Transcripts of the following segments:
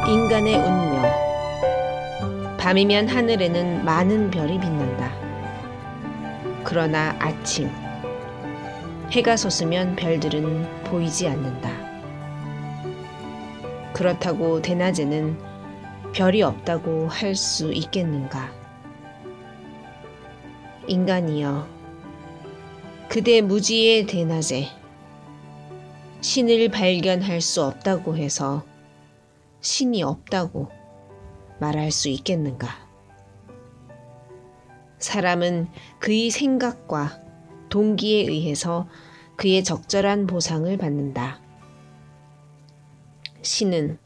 인간의 운명. 밤이면 하늘에는 많은 별이 빛난다. 그러나 아침, 해가 솟으면 별들은 보이지 않는다. 그렇다고 대낮에는 별이 없다고 할 수 있겠는가? 인간이여, 그대 무지의 대낮에 신을 발견할 수 없다고 해서 신이 없다고 말할 수 있겠는가? 사람은 그의 생각과 동기에 의해서 그의 적절한 보상을 받는다. 신은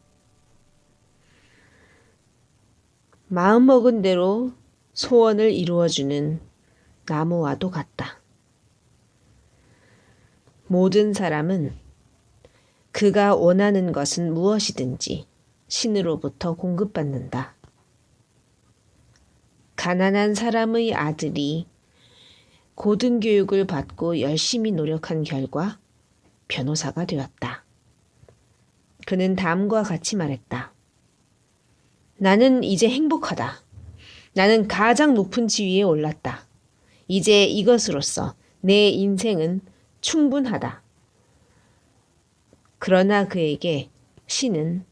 마음먹은 대로 소원을 이루어주는 나무와도 같다. 모든 사람은 그가 원하는 것은 무엇이든지 신으로부터 공급받는다. 가난한 사람의 아들이 고등교육을 받고 열심히 노력한 결과 변호사가 되었다. 그는 다음과 같이 말했다. 나는 이제 행복하다. 나는 가장 높은 지위에 올랐다. 이제 이것으로서 내 인생은 충분하다. 그러나 그에게 신은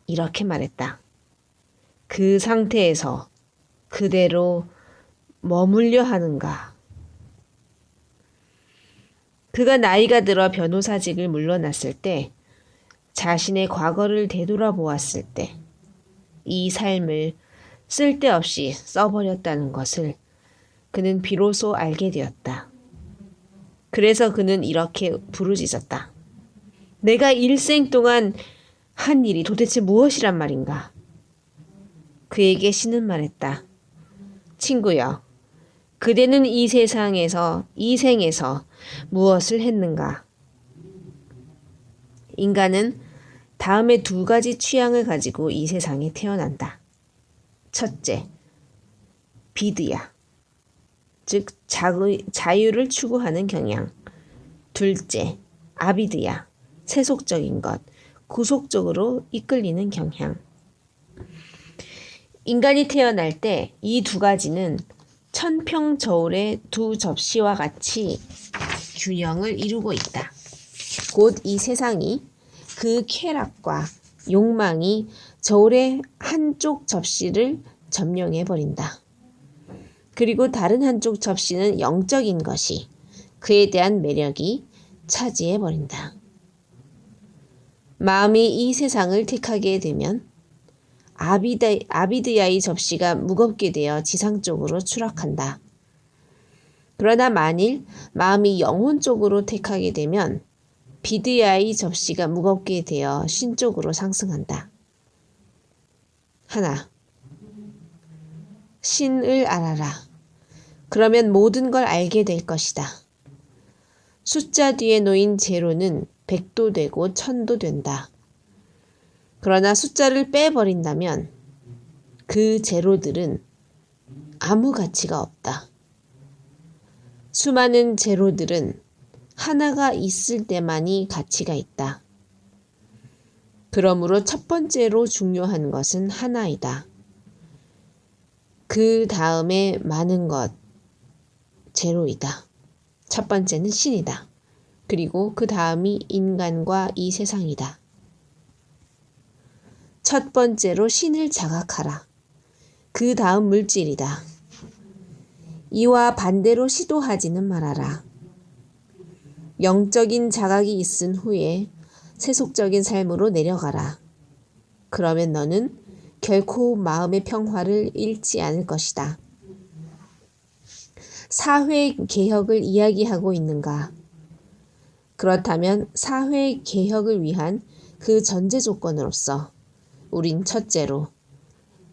이렇게 말했다. 그 상태에서 그대로 머물려 하는가? 그가 나이가 들어 변호사직을 물러났을 때, 자신의 과거를 되돌아보았을 때, 이 삶을 쓸데없이 써버렸다는 것을 그는 비로소 알게 되었다. 그래서 그는 이렇게 부르짖었다. 내가 일생 동안 한 일이 도대체 무엇이란 말인가? 그에게 신은 말했다. 친구여, 그대는 이 세상에서, 이 생에서 무엇을 했는가? 인간은 다음에 두 가지 취향을 가지고 이 세상에 태어난다. 첫째, 비드야, 즉 자유를 추구하는 경향. 둘째, 아비드야, 세속적인 것, 구속적으로 이끌리는 경향. 인간이 태어날 때 이 두 가지는 천평저울의 두 접시와 같이 균형을 이루고 있다. 곧 이 세상이 그 쾌락과 욕망이 저울의 한쪽 접시를 점령해버린다. 그리고 다른 한쪽 접시는 영적인 것이 그에 대한 매력이 차지해버린다. 마음이 이 세상을 택하게 되면 아비드야의 접시가 무겁게 되어 지상 쪽으로 추락한다. 그러나 만일 마음이 영혼 쪽으로 택하게 되면 비드야의 접시가 무겁게 되어 신 쪽으로 상승한다. 하나, 신을 알아라. 그러면 모든 걸 알게 될 것이다. 숫자 뒤에 놓인 제로는 100도 되고 1000도 된다. 그러나 숫자를 빼버린다면 그 제로들은 아무 가치가 없다. 수많은 제로들은 하나가 있을 때만이 가치가 있다. 그러므로 첫 번째로 중요한 것은 하나이다. 그 다음에 많은 것, 제로이다. 첫 번째는 신이다. 그리고 그 다음이 인간과 이 세상이다. 첫 번째로 신을 자각하라. 그 다음 물질이다. 이와 반대로 시도하지는 말아라. 영적인 자각이 있은 후에 세속적인 삶으로 내려가라. 그러면 너는 결코 마음의 평화를 잃지 않을 것이다. 사회 개혁을 이야기하고 있는가? 그렇다면 사회 개혁을 위한 그 전제 조건으로서 우린 첫째로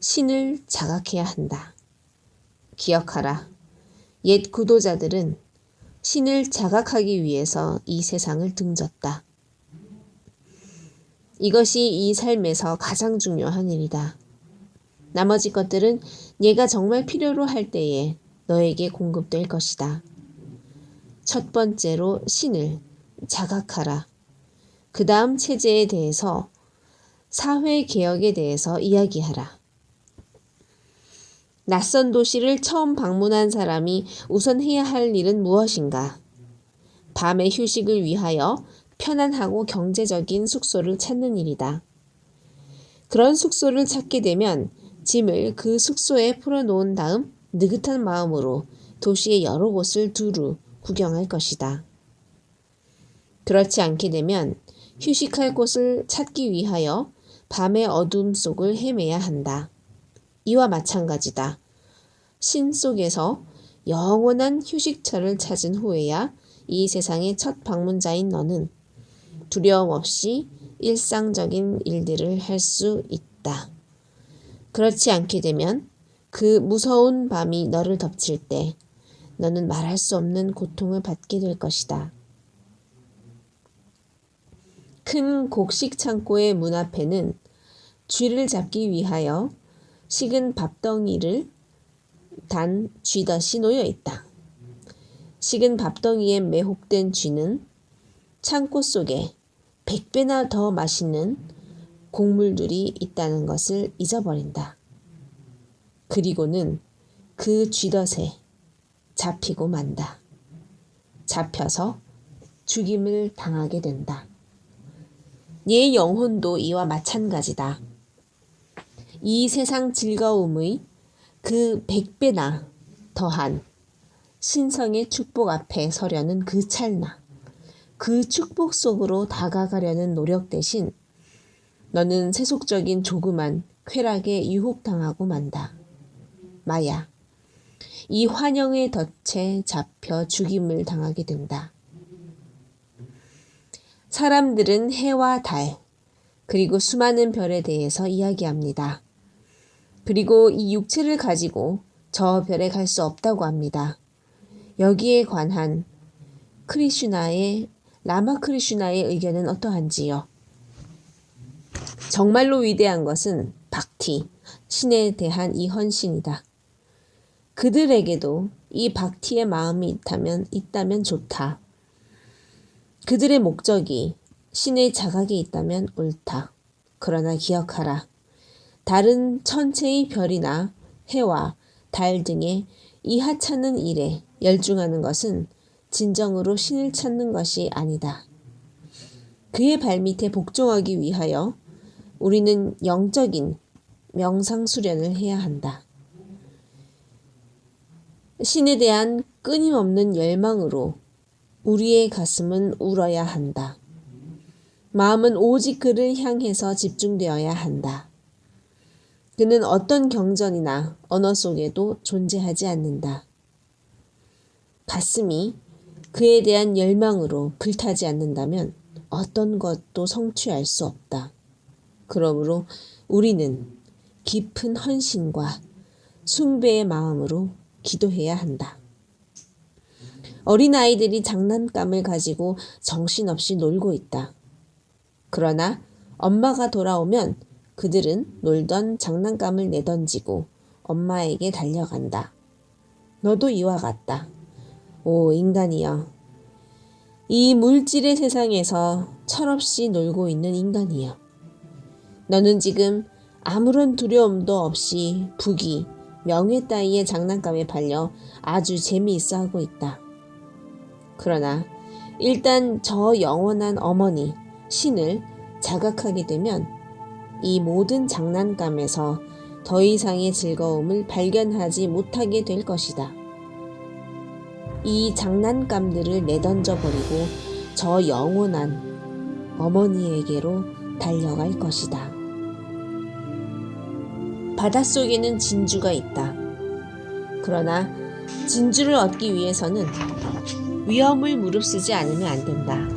신을 자각해야 한다. 기억하라. 옛 구도자들은 신을 자각하기 위해서 이 세상을 등졌다. 이것이 이 삶에서 가장 중요한 일이다. 나머지 것들은 네가 정말 필요로 할 때에 너에게 공급될 것이다. 첫 번째로 신을 자각하라. 그 다음 체제에 대해서, 사회개혁에 대해서 이야기하라. 낯선 도시를 처음 방문한 사람이 우선 해야 할 일은 무엇인가? 밤의 휴식을 위하여 편안하고 경제적인 숙소를 찾는 일이다. 그런 숙소를 찾게 되면 짐을 그 숙소에 풀어놓은 다음 느긋한 마음으로 도시의 여러 곳을 두루 구경할 것이다. 그렇지 않게 되면 휴식할 곳을 찾기 위하여 밤의 어둠 속을 헤매야 한다. 이와 마찬가지다. 신 속에서 영원한 휴식처를 찾은 후에야 이 세상의 첫 방문자인 너는 두려움 없이 일상적인 일들을 할 수 있다. 그렇지 않게 되면 그 무서운 밤이 너를 덮칠 때 너는 말할 수 없는 고통을 받게 될 것이다. 큰 곡식 창고의 문 앞에는 쥐를 잡기 위하여 식은 밥덩이를 단 쥐덫이 놓여 있다. 식은 밥덩이에 매혹된 쥐는 창고 속에 100배나 더 맛있는 곡물들이 있다는 것을 잊어버린다. 그리고는 그 쥐덫에 잡히고 만다. 잡혀서 죽임을 당하게 된다. 네 영혼도 이와 마찬가지다. 이 세상 즐거움의 그 100배나 더한 신성의 축복 앞에 서려는 그 찰나, 그 축복 속으로 다가가려는 노력 대신 너는 세속적인 조그만 쾌락에 유혹당하고 만다. 마야, 이 환영의 덫에 잡혀 죽임을 당하게 된다. 사람들은 해와 달, 그리고 수많은 별에 대해서 이야기합니다. 그리고 이 육체를 가지고 저 별에 갈 수 없다고 합니다. 여기에 관한 라마 크리슈나의 의견은 어떠한지요? 정말로 위대한 것은 박티, 신에 대한 이 헌신이다. 그들에게도 이 박티의 마음이 있다면 좋다. 그들의 목적이 신의 자각에 있다면 옳다. 그러나 기억하라. 다른 천체의 별이나 해와 달 등의 이 하찮은 일에 열중하는 것은 진정으로 신을 찾는 것이 아니다. 그의 발밑에 복종하기 위하여 우리는 영적인 명상 수련을 해야 한다. 신에 대한 끊임없는 열망으로 우리의 가슴은 울어야 한다. 마음은 오직 그를 향해서 집중되어야 한다. 그는 어떤 경전이나 언어 속에도 존재하지 않는다. 가슴이 그에 대한 열망으로 불타지 않는다면 어떤 것도 성취할 수 없다. 그러므로 우리는 깊은 헌신과 숭배의 마음으로 기도해야 한다. 어린아이들이 장난감을 가지고 정신없이 놀고 있다. 그러나 엄마가 돌아오면 그들은 놀던 장난감을 내던지고 엄마에게 달려간다. 너도 이와 같다. 오 인간이여. 이 물질의 세상에서 철없이 놀고 있는 인간이여. 너는 지금 아무런 두려움도 없이 부귀, 명예 따위의 장난감에 팔려 아주 재미있어 하고 있다. 그러나 일단 저 영원한 어머니, 신을 자각하게 되면 이 모든 장난감에서 더 이상의 즐거움을 발견하지 못하게 될 것이다. 이 장난감들을 내던져 버리고 저 영원한 어머니에게로 달려갈 것이다. 바닷속에는 진주가 있다. 그러나 진주를 얻기 위해서는 위험을 무릅쓰지 않으면 안 된다.